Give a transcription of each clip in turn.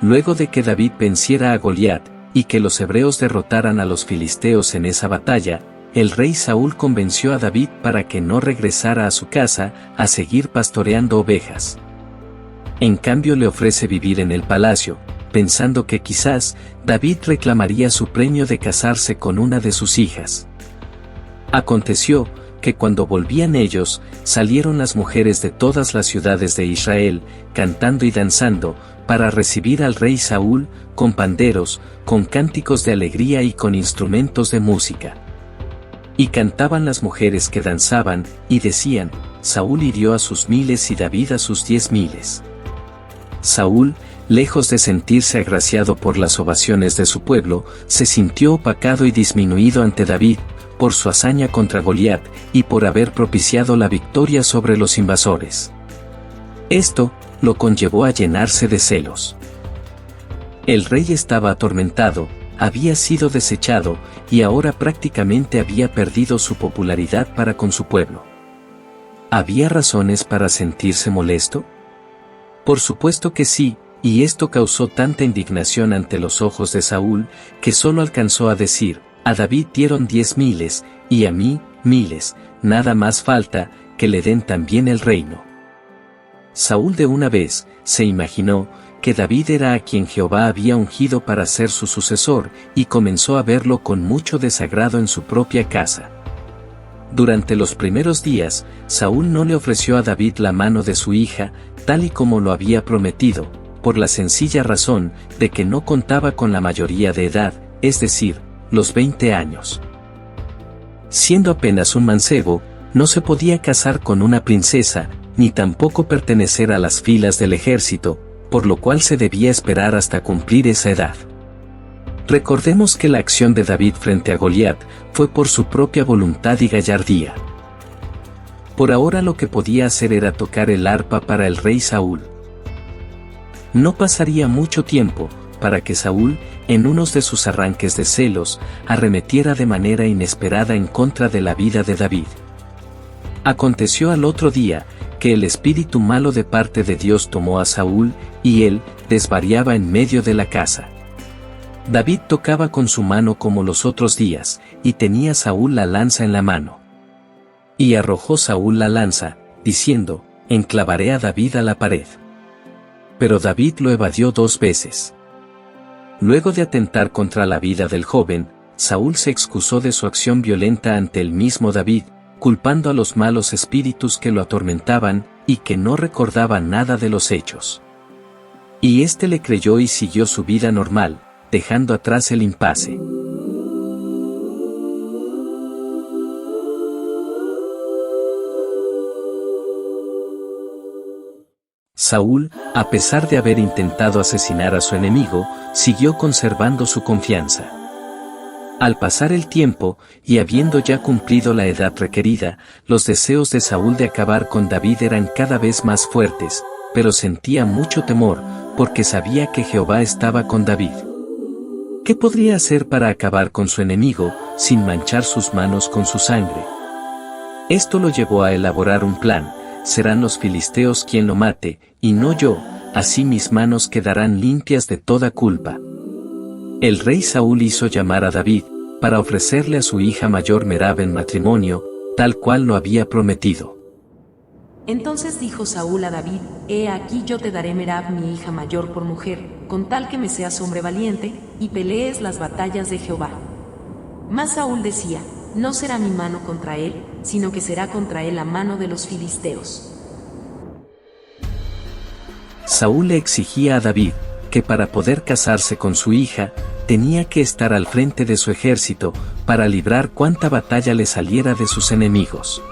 Luego de que David venciera a Goliat, y que los hebreos derrotaran a los filisteos en esa batalla, el rey Saúl convenció a David para que no regresara a su casa a seguir pastoreando ovejas. En cambio le ofrece vivir en el palacio, pensando que quizás David reclamaría su premio de casarse con una de sus hijas. Aconteció que cuando volvían ellos, salieron las mujeres de todas las ciudades de Israel, cantando y danzando, para recibir al rey Saúl, con panderos, con cánticos de alegría y con instrumentos de música. Y cantaban las mujeres que danzaban, y decían, Saúl hirió a sus 1000 y David a sus 10.000. Saúl, lejos de sentirse agraciado por las ovaciones de su pueblo, se sintió opacado y disminuido ante David, por su hazaña contra Goliat, y por haber propiciado la victoria sobre los invasores. Esto lo conllevó a llenarse de celos. El rey estaba atormentado, había sido desechado, y ahora prácticamente había perdido su popularidad para con su pueblo. ¿Había razones para sentirse molesto? Por supuesto que sí, y esto causó tanta indignación ante los ojos de Saúl, que solo alcanzó a decir, a David dieron 10.000, y a mí, 1000, nada más falta, que le den también el reino. Saúl de una vez, se imaginó, que David era a quien Jehová había ungido para ser su sucesor, y comenzó a verlo con mucho desagrado en su propia casa. Durante los primeros días, Saúl no le ofreció a David la mano de su hija, tal y como lo había prometido, por la sencilla razón de que no contaba con la mayoría de edad, es decir, los 20 años. Siendo apenas un mancebo, no se podía casar con una princesa, ni tampoco pertenecer a las filas del ejército, por lo cual se debía esperar hasta cumplir esa edad. Recordemos que la acción de David frente a Goliat fue por su propia voluntad y gallardía. Por ahora lo que podía hacer era tocar el arpa para el rey Saúl. No pasaría mucho tiempo para que Saúl, en unos de sus arranques de celos, arremetiera de manera inesperada en contra de la vida de David. Aconteció al otro día, que el espíritu malo de parte de Dios tomó a Saúl, y él desvariaba en medio de la casa. David tocaba con su mano como los otros días, y tenía Saúl la lanza en la mano. Y arrojó Saúl la lanza, diciendo, enclavaré a David a la pared. Pero David lo evadió 2 veces. Luego de atentar contra la vida del joven, Saúl se excusó de su acción violenta ante el mismo David, culpando a los malos espíritus que lo atormentaban, y que no recordaban nada de los hechos. Y éste le creyó y siguió su vida normal, dejando atrás el impasse. Saúl, a pesar de haber intentado asesinar a su enemigo, siguió conservando su confianza. Al pasar el tiempo, y habiendo ya cumplido la edad requerida, los deseos de Saúl de acabar con David eran cada vez más fuertes, pero sentía mucho temor, porque sabía que Jehová estaba con David. ¿Qué podría hacer para acabar con su enemigo, sin manchar sus manos con su sangre? Esto lo llevó a elaborar un plan: serán los filisteos quien lo mate, y no yo, así mis manos quedarán limpias de toda culpa. El rey Saúl hizo llamar a David, para ofrecerle a su hija mayor Merab en matrimonio, tal cual lo había prometido. Entonces dijo Saúl a David, he aquí yo te daré Merab mi hija mayor por mujer, con tal que me seas hombre valiente, y pelees las batallas de Jehová. Mas Saúl decía, no será mi mano contra él, sino que será contra él la mano de los filisteos. Saúl le exigía a David, que para poder casarse con su hija, tenía que estar al frente de su ejército, para librar cuanta batalla le saliera de sus enemigos.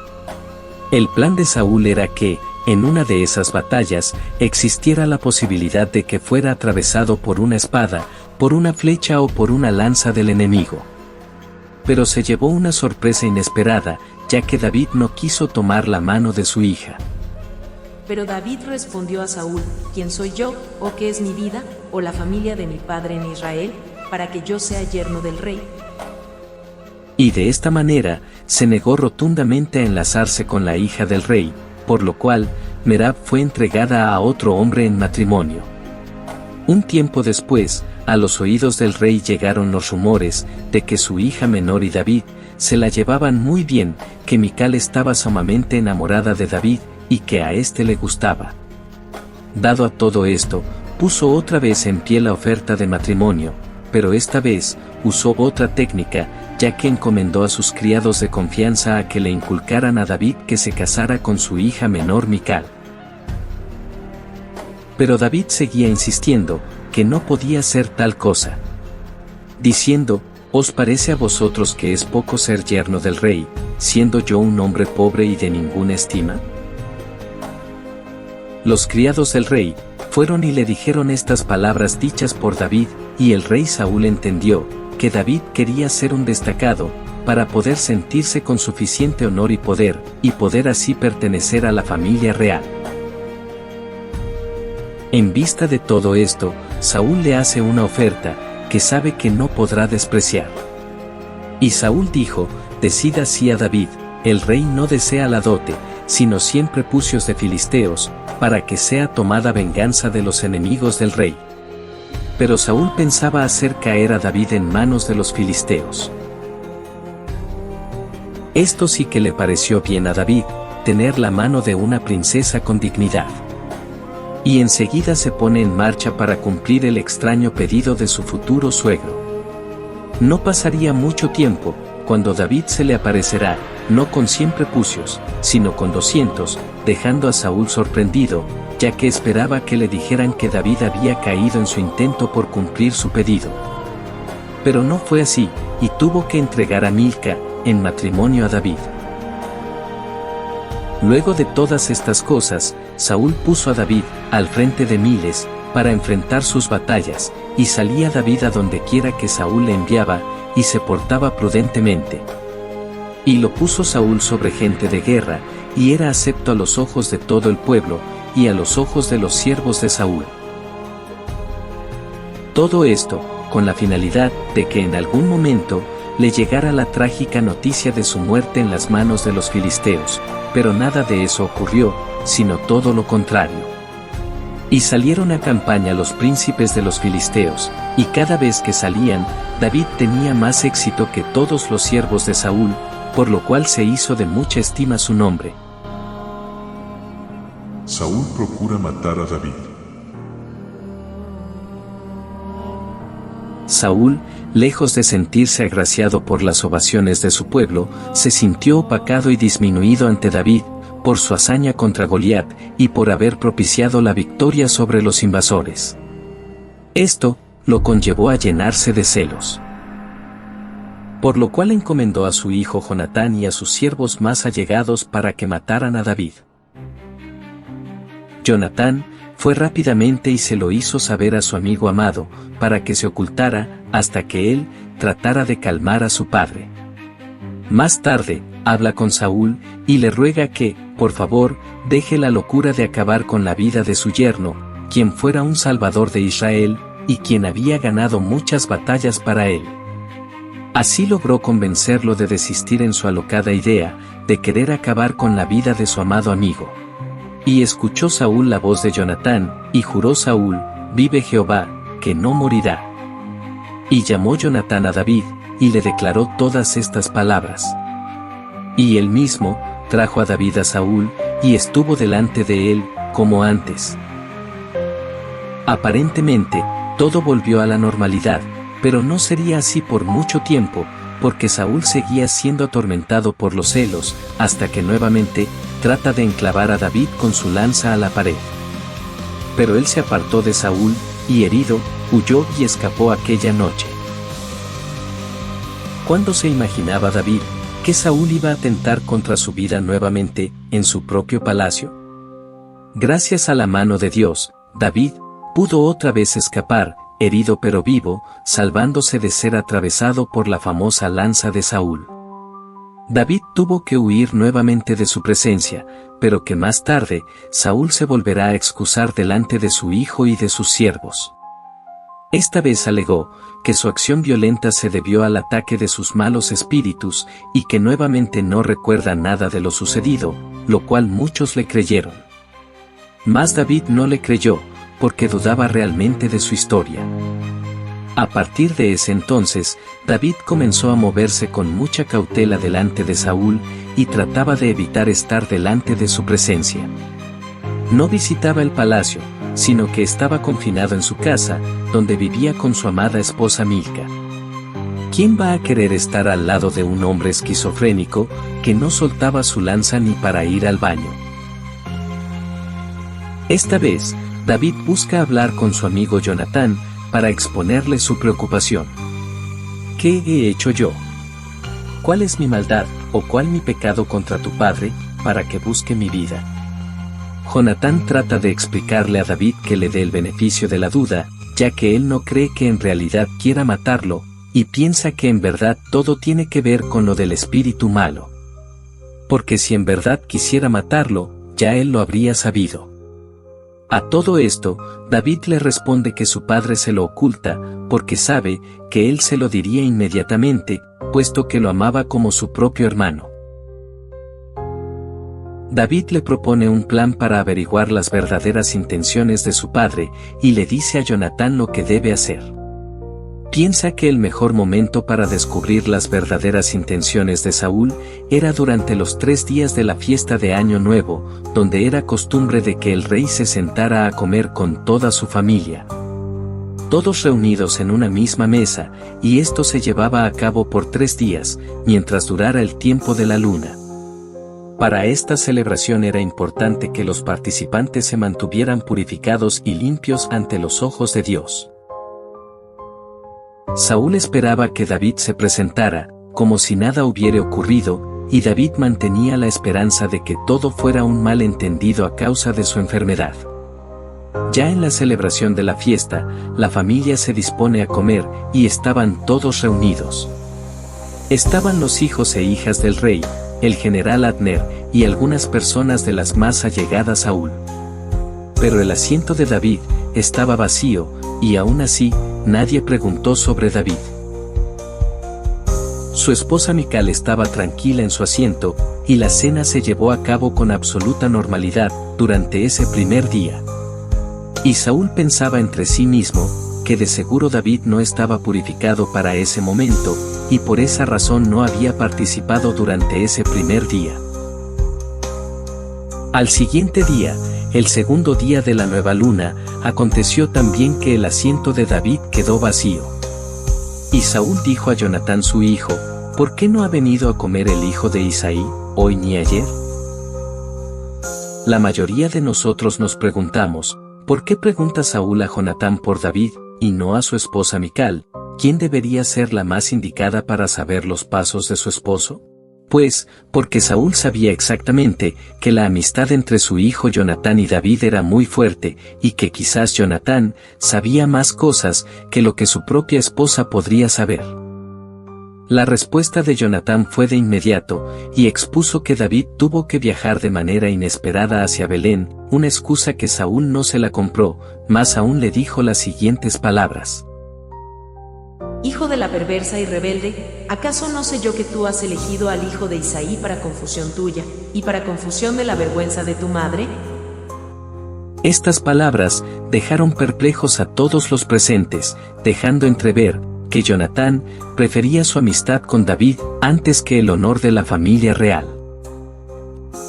El plan de Saúl era que, en una de esas batallas, existiera la posibilidad de que fuera atravesado por una espada, por una flecha o por una lanza del enemigo. Pero se llevó una sorpresa inesperada, ya que David no quiso tomar la mano de su hija. Pero David respondió a Saúl, ¿quién soy yo, o qué es mi vida, o la familia de mi padre en Israel, para que yo sea yerno del rey? Y de esta manera, se negó rotundamente a enlazarse con la hija del rey, por lo cual, Merab fue entregada a otro hombre en matrimonio. Un tiempo después, a los oídos del rey llegaron los rumores de que su hija menor y David se la llevaban muy bien, que Mical estaba sumamente enamorada de David y que a éste le gustaba. Dado a todo esto, puso otra vez en pie la oferta de matrimonio, pero esta vez usó otra técnica, ya que encomendó a sus criados de confianza a que le inculcaran a David que se casara con su hija menor Mical. Pero David seguía insistiendo que no podía ser tal cosa, diciendo: ¿Os parece a vosotros que es poco ser yerno del rey, siendo yo un hombre pobre y de ninguna estima? Los criados del rey fueron y le dijeron estas palabras dichas por David, y el rey Saúl entendió que David quería ser un destacado, para poder sentirse con suficiente honor y poder así pertenecer a la familia real. En vista de todo esto, Saúl le hace una oferta que sabe que no podrá despreciar. Y Saúl dijo: decid así a David, el rey no desea la dote, sino 100 prepucios de filisteos, para que sea tomada venganza de los enemigos del rey. Pero Saúl pensaba hacer caer a David en manos de los filisteos. Esto sí que le pareció bien a David, tener la mano de una princesa con dignidad. Y enseguida se pone en marcha para cumplir el extraño pedido de su futuro suegro. No pasaría mucho tiempo, cuando David se le aparecerá, no con 100 prepucios, sino con 200, dejando a Saúl sorprendido, ya que esperaba que le dijeran que David había caído en su intento por cumplir su pedido. Pero no fue así, y tuvo que entregar a Milca en matrimonio a David. Luego de todas estas cosas, Saúl puso a David al frente de miles, para enfrentar sus batallas, y salía David a donde quiera que Saúl le enviaba, y se portaba prudentemente. Y lo puso Saúl sobre gente de guerra, y era acepto a los ojos de todo el pueblo, y a los ojos de los siervos de Saúl. Todo esto, con la finalidad de que en algún momento le llegara la trágica noticia de su muerte en las manos de los filisteos, pero nada de eso ocurrió, sino todo lo contrario. Y salieron a campaña los príncipes de los filisteos, y cada vez que salían, David tenía más éxito que todos los siervos de Saúl, por lo cual se hizo de mucha estima su nombre. Saúl procura matar a David. Saúl, lejos de sentirse agraciado por las ovaciones de su pueblo, se sintió opacado y disminuido ante David, por su hazaña contra Goliat, y por haber propiciado la victoria sobre los invasores. Esto lo conllevó a llenarse de celos. Por lo cual encomendó a su hijo Jonatán y a sus siervos más allegados para que mataran a David. Jonatán fue rápidamente y se lo hizo saber a su amigo amado, para que se ocultara, hasta que él tratara de calmar a su padre. Más tarde, habla con Saúl, y le ruega que, por favor, deje la locura de acabar con la vida de su yerno, quien fuera un salvador de Israel, y quien había ganado muchas batallas para él. Así logró convencerlo de desistir en su alocada idea, de querer acabar con la vida de su amado amigo. Y escuchó Saúl la voz de Jonatán, y juró Saúl: vive Jehová, que no morirá. Y llamó Jonatán a David, y le declaró todas estas palabras. Y él mismo trajo a David a Saúl, y estuvo delante de él, como antes. Aparentemente, todo volvió a la normalidad, pero no sería así por mucho tiempo, porque Saúl seguía siendo atormentado por los celos, hasta que nuevamente trata de enclavar a David con su lanza a la pared. Pero él se apartó de Saúl, y herido, huyó y escapó aquella noche. ¿Cuándo se imaginaba David que Saúl iba a atentar contra su vida nuevamente, en su propio palacio? Gracias a la mano de Dios, David pudo otra vez escapar, herido pero vivo, salvándose de ser atravesado por la famosa lanza de Saúl. David tuvo que huir nuevamente de su presencia, pero que más tarde, Saúl se volverá a excusar delante de su hijo y de sus siervos. Esta vez alegó que su acción violenta se debió al ataque de sus malos espíritus, y que nuevamente no recuerda nada de lo sucedido, lo cual muchos le creyeron. Mas David no le creyó, porque dudaba realmente de su historia. A partir de ese entonces, David comenzó a moverse con mucha cautela delante de Saúl y trataba de evitar estar delante de su presencia. No visitaba el palacio, sino que estaba confinado en su casa, donde vivía con su amada esposa Milca. ¿Quién va a querer estar al lado de un hombre esquizofrénico que no soltaba su lanza ni para ir al baño? Esta vez, David busca hablar con su amigo Jonatán para exponerle su preocupación. ¿Qué he hecho yo? ¿Cuál es mi maldad, o cuál mi pecado contra tu padre, para que busque mi vida? Jonatán trata de explicarle a David que le dé el beneficio de la duda, ya que él no cree que en realidad quiera matarlo, y piensa que en verdad todo tiene que ver con lo del espíritu malo. Porque si en verdad quisiera matarlo, ya él lo habría sabido. A todo esto, David le responde que su padre se lo oculta, porque sabe que él se lo diría inmediatamente, puesto que lo amaba como su propio hermano. David le propone un plan para averiguar las verdaderas intenciones de su padre, y le dice a Jonatán lo que debe hacer. Piensa que el mejor momento para descubrir las verdaderas intenciones de Saúl era durante los 3 días de la fiesta de Año Nuevo, donde era costumbre de que el rey se sentara a comer con toda su familia. Todos reunidos en una misma mesa, y esto se llevaba a cabo por 3 días, mientras durara el tiempo de la luna. Para esta celebración era importante que los participantes se mantuvieran purificados y limpios ante los ojos de Dios. Saúl esperaba que David se presentara, como si nada hubiera ocurrido, y David mantenía la esperanza de que todo fuera un malentendido a causa de su enfermedad. Ya en la celebración de la fiesta, la familia se dispone a comer, y estaban todos reunidos. Estaban los hijos e hijas del rey, el general Abner, y algunas personas de las más allegadas a Saúl. Pero el asiento de David estaba vacío, y aún así, nadie preguntó sobre David. Su esposa Mical estaba tranquila en su asiento, y la cena se llevó a cabo con absoluta normalidad durante ese primer día. Y Saúl pensaba entre sí mismo, que de seguro David no estaba purificado para ese momento, y por esa razón no había participado durante ese primer día. Al siguiente día, el segundo día de la nueva luna, aconteció también que el asiento de David quedó vacío. Y Saúl dijo a Jonatán su hijo, ¿por qué no ha venido a comer el hijo de Isaí, hoy ni ayer? La mayoría de nosotros nos preguntamos, ¿por qué pregunta Saúl a Jonatán por David, y no a su esposa Mical, quién debería ser la más indicada para saber los pasos de su esposo? Pues, porque Saúl sabía exactamente que la amistad entre su hijo Jonatán y David era muy fuerte, y que quizás Jonatán sabía más cosas que lo que su propia esposa podría saber. La respuesta de Jonatán fue de inmediato, y expuso que David tuvo que viajar de manera inesperada hacia Belén, una excusa que Saúl no se la compró, más aún le dijo las siguientes palabras. Hijo de la perversa y rebelde, ¿acaso no sé yo que tú has elegido al hijo de Isaí para confusión tuya, y para confusión de la vergüenza de tu madre? Estas palabras dejaron perplejos a todos los presentes, dejando entrever que Jonatán prefería su amistad con David antes que el honor de la familia real.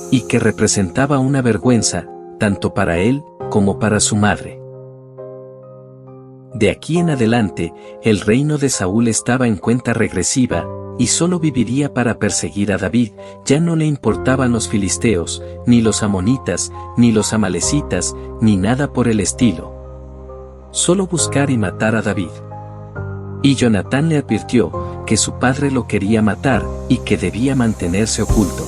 Y que representaba una vergüenza, tanto para él como para su madre. De aquí en adelante, el reino de Saúl estaba en cuenta regresiva, y solo viviría para perseguir a David. Ya no le importaban los filisteos, ni los amonitas, ni los amalecitas, ni nada por el estilo. Solo buscar y matar a David. Y Jonatán le advirtió que su padre lo quería matar y que debía mantenerse oculto.